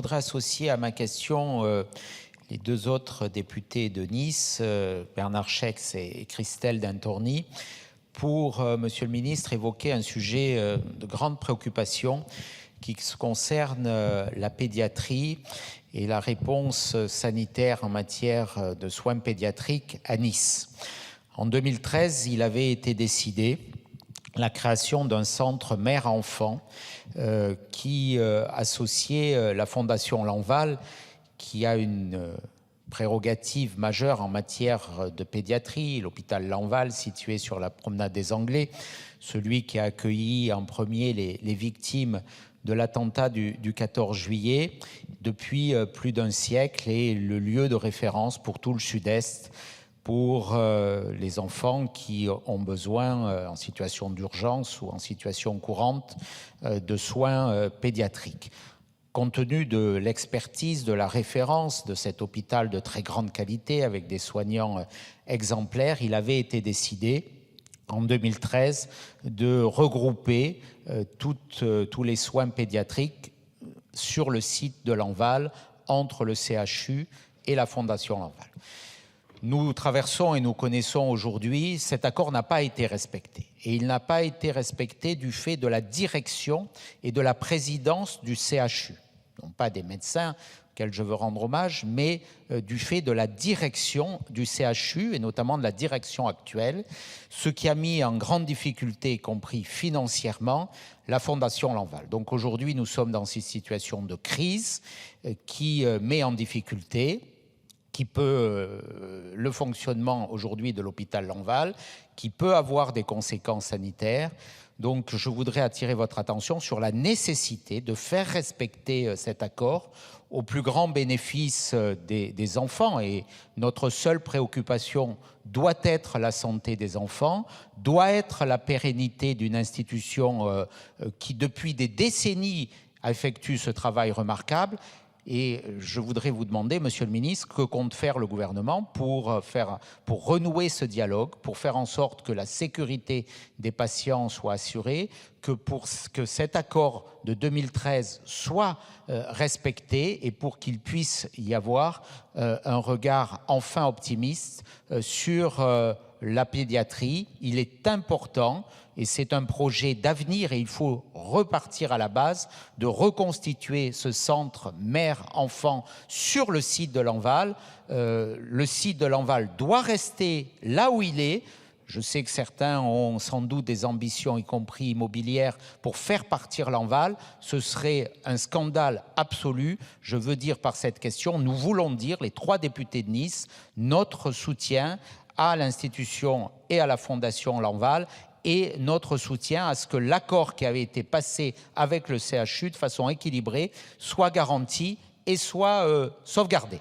voudrais associer à ma question les deux autres députés de Nice, Bernard Chaix et Christelle D'Intorni, pour, Monsieur le Ministre, évoquer un sujet de grande préoccupation qui concerne la pédiatrie et la réponse sanitaire en matière de soins pédiatriques à Nice. En 2013, il avait été décidé la création d'un centre mère-enfant qui associait la Fondation Lanval, qui a une prérogative majeure en matière de pédiatrie, l'hôpital Lanval situé sur la promenade des Anglais, celui qui a accueilli en premier les victimes de l'attentat du 14 juillet depuis plus d'un siècle et le lieu de référence pour tout le Sud-Est pour les enfants qui ont besoin, en situation d'urgence ou en situation courante, de soins pédiatriques. Compte tenu de l'expertise, de la référence de cet hôpital de très grande qualité avec des soignants exemplaires, il avait été décidé en 2013 de regrouper tous les soins pédiatriques sur le site de Lanval entre le CHU et la Fondation Lanval. Nous traversons et nous connaissons aujourd'hui, cet accord n'a pas été respecté. Et il n'a pas été respecté du fait de la direction et de la présidence du CHU. Non pas des médecins auxquels je veux rendre hommage, mais du fait de la direction du CHU et notamment de la direction actuelle, ce qui a mis en grande difficulté, y compris financièrement, la Fondation Lanval. Donc aujourd'hui, nous sommes dans cette situation de crise qui met en difficulté qui peut, le fonctionnement aujourd'hui de l'hôpital Lanval, qui peut avoir des conséquences sanitaires. Donc je voudrais attirer votre attention sur la nécessité de faire respecter cet accord au plus grand bénéfice des enfants. Et notre seule préoccupation doit être la santé des enfants, doit être la pérennité d'une institution qui depuis des décennies effectue ce travail remarquable. Et je voudrais vous demander, Monsieur le Ministre, que compte faire le gouvernement pour renouer ce dialogue, pour faire en sorte que la sécurité des patients soit assurée, que cet accord de 2013 soit respecté et pour qu'il puisse y avoir un regard enfin optimiste sur la pédiatrie. Il est important, et c'est un projet d'avenir, et il faut repartir à la base, de reconstituer ce centre mère-enfant sur le site de Lanval. Le site de Lanval doit rester là où il est. Je sais que certains ont sans doute des ambitions, y compris immobilières, pour faire partir Lanval. Ce serait un scandale absolu. Je veux dire par cette question, nous voulons dire, les 3 députés de Nice, notre soutien à l'institution et à la Fondation Lanval et notre soutien à ce que l'accord qui avait été passé avec le CHU de façon équilibrée soit garanti et soit sauvegardé.